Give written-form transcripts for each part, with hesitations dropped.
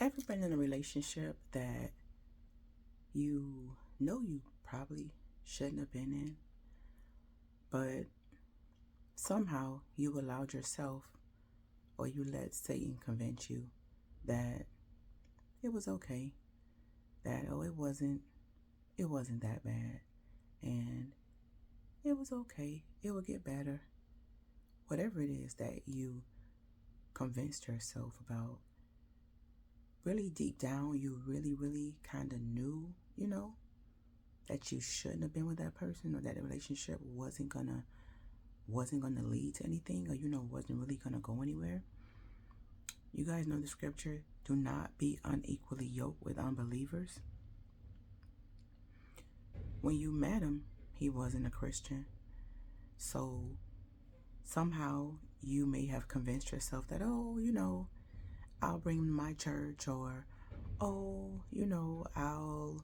Ever been in a relationship that you know you probably shouldn't have been in, but somehow you allowed yourself or you let Satan convince you that it was okay, that it wasn't that bad, and it was okay, it will get better. Whatever it is that you convinced yourself about, really deep down you really kind of knew, that you shouldn't have been with that person, or that the relationship wasn't gonna lead to anything, or wasn't really gonna go anywhere. You guys know the scripture, do not be unequally yoked with unbelievers. When you met him, he wasn't a Christian. So somehow you may have convinced yourself that, oh, I'll bring him to my church, or oh, I'll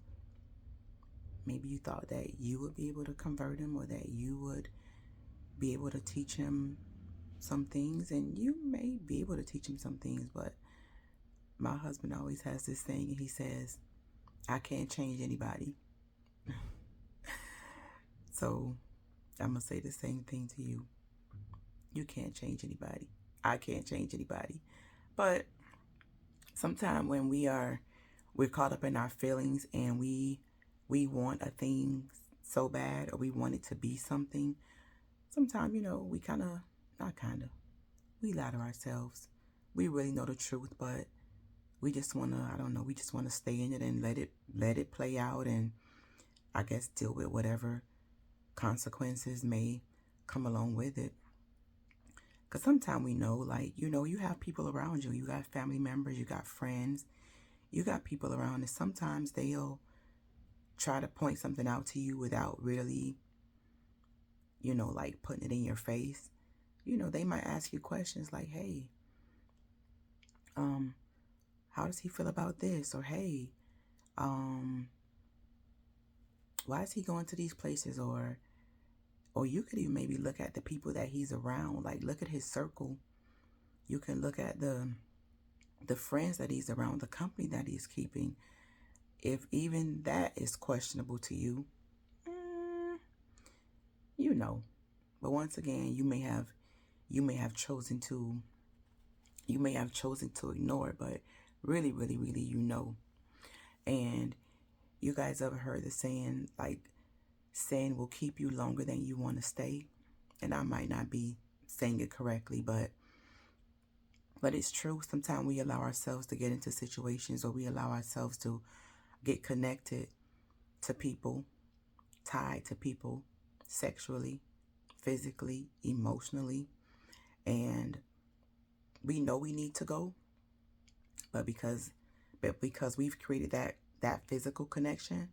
maybe you thought that you would be able to convert him, or that you would be able to teach him some things, and you may be able to teach him some things, but my husband always has this thing, and he says, I can't change anybody. So I'm going to say the same thing to you. You can't change anybody. I can't change anybody. But sometimes when we're caught up in our feelings, and we want a thing so bad, or we want it to be something, sometimes, we we lie to ourselves. We really know the truth, but we just want to, I don't know, we just want to stay in it and let it play out, and I guess deal with whatever consequences may come along with it. Because sometimes we know, like, you have people around you. You got family members, you got friends, you got people around, and sometimes they'll try to point something out to you without really, like putting it in your face. They might ask you questions like, hey, how does he feel about this? Or, hey, why is he going to these places? Or you could even maybe look at the people that he's around, like look at his circle. You can look at the friends that he's around, the company that he's keeping. If even that is questionable to you, mm, you know. But once again, you may have chosen to ignore it, but really, And you guys ever heard the saying, like, sin will keep you longer than you want to stay? And I might not be saying it correctly, but it's true. Sometimes we allow ourselves to get into situations, or we allow ourselves to get connected to people, tied to people sexually, physically, emotionally, and we know we need to go, but because we've created that physical connection,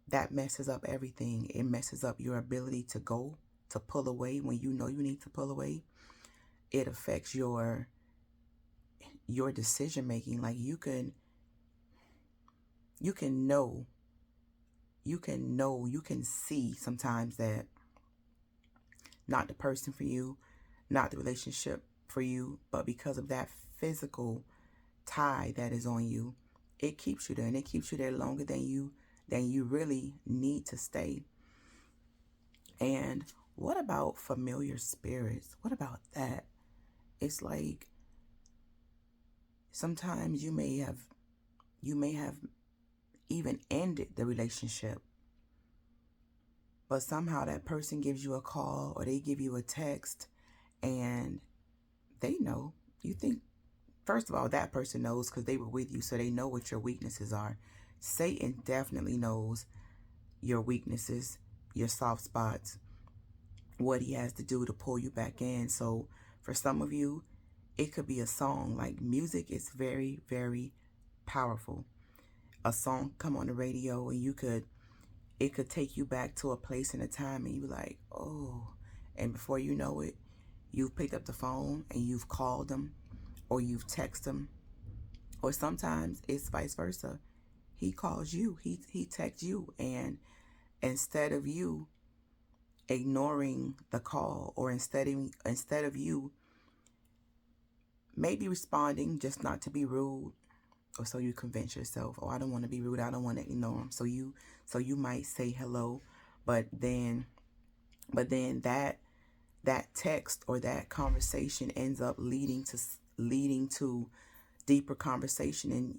that messes up everything. It messes up your ability to go, to pull away when you know you need to pull away. It affects your decision making. Like you can know, you can see sometimes that not the person for you, not the relationship for you, but because of that physical tie that is on you, it keeps you there, and it keeps you there longer than you really need to stay. And what about familiar spirits? What about that? It's like sometimes you may have even ended the relationship, but somehow that person gives you a call, or they give you a text, and they know. You think, first of all, that person knows because they were with you, so they know what your weaknesses are. Satan definitely knows your weaknesses, your soft spots, what he has to do to pull you back in. So for some of you, it could be a song. Like, music is very, very powerful. A song come on the radio, and it could take you back to a place and a time, and you're like, oh, and before you know it, you've picked up the phone and you've called them, or you've texted them, or sometimes it's vice versa. He calls you, he texts you, and instead of you ignoring the call, or instead of you maybe responding just not to be rude, or so you convince yourself, oh, I don't want to be rude, I don't want to ignore them. So you might say hello, but then that text or that conversation ends up leading to deeper conversation, and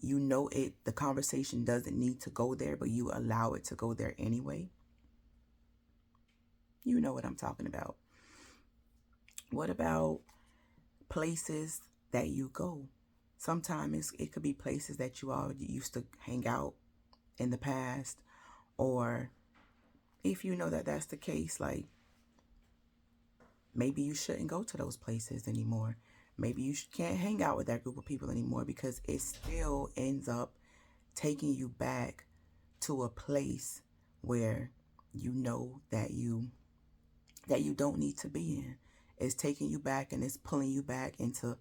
the conversation doesn't need to go there, but you allow it to go there anyway. You know what I'm talking about. What about places that you go? Sometimes it could be places that you all used to hang out in the past, or if you know that that's the case, like maybe you shouldn't go to those places anymore. Maybe you can't hang out with that group of people anymore, because it still ends up taking you back to a place where you know that you don't need to be in. It's taking you back, and it's pulling you back into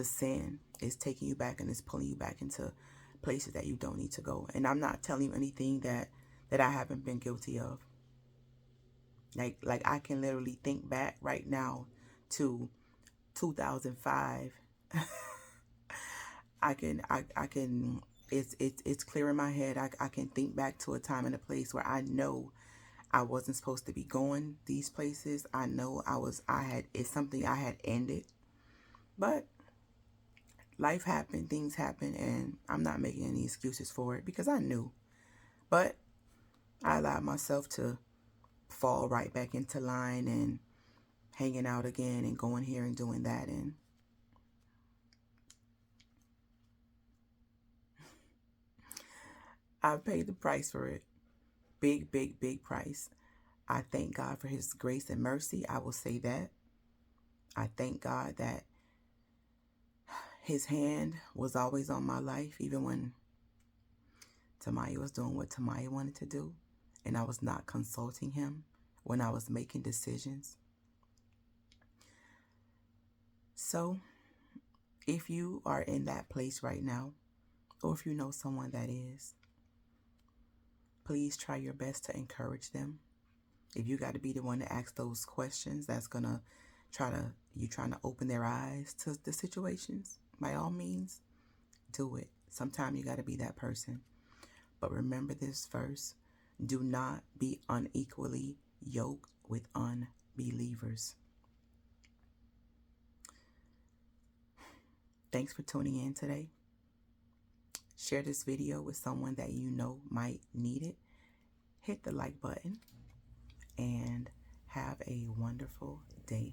sin. It's taking you back, and it's pulling you back into places that you don't need to go. And I'm not telling you anything that I haven't been guilty of. Like I can literally think back right now to 2005. I can it's clear in my head. I can think back to a time and a place where I know I wasn't supposed to be going these places. I know it's something I had ended. But life happened, things happened, and I'm not making any excuses for it, because I knew. But I allowed myself to fall right back into line and hanging out again and going here and doing that, and I paid the price for it. Big, big, big price. I thank God for his grace and mercy. I will say that. I thank God that his hand was always on my life, even when Tamaya was doing what Tamaya wanted to do, and I was not consulting him when I was making decisions. So, if you are in that place right now, or if you know someone that is, please try your best to encourage them. If you got to be the one to ask those questions, that's gonna trying to open their eyes to the situations, by all means, do it. Sometimes you got to be that person. But remember this verse: do not be unequally yoked with unbelievers. Thanks for tuning in today. Share this video with someone that you know might need it. Hit the like button, and have a wonderful day.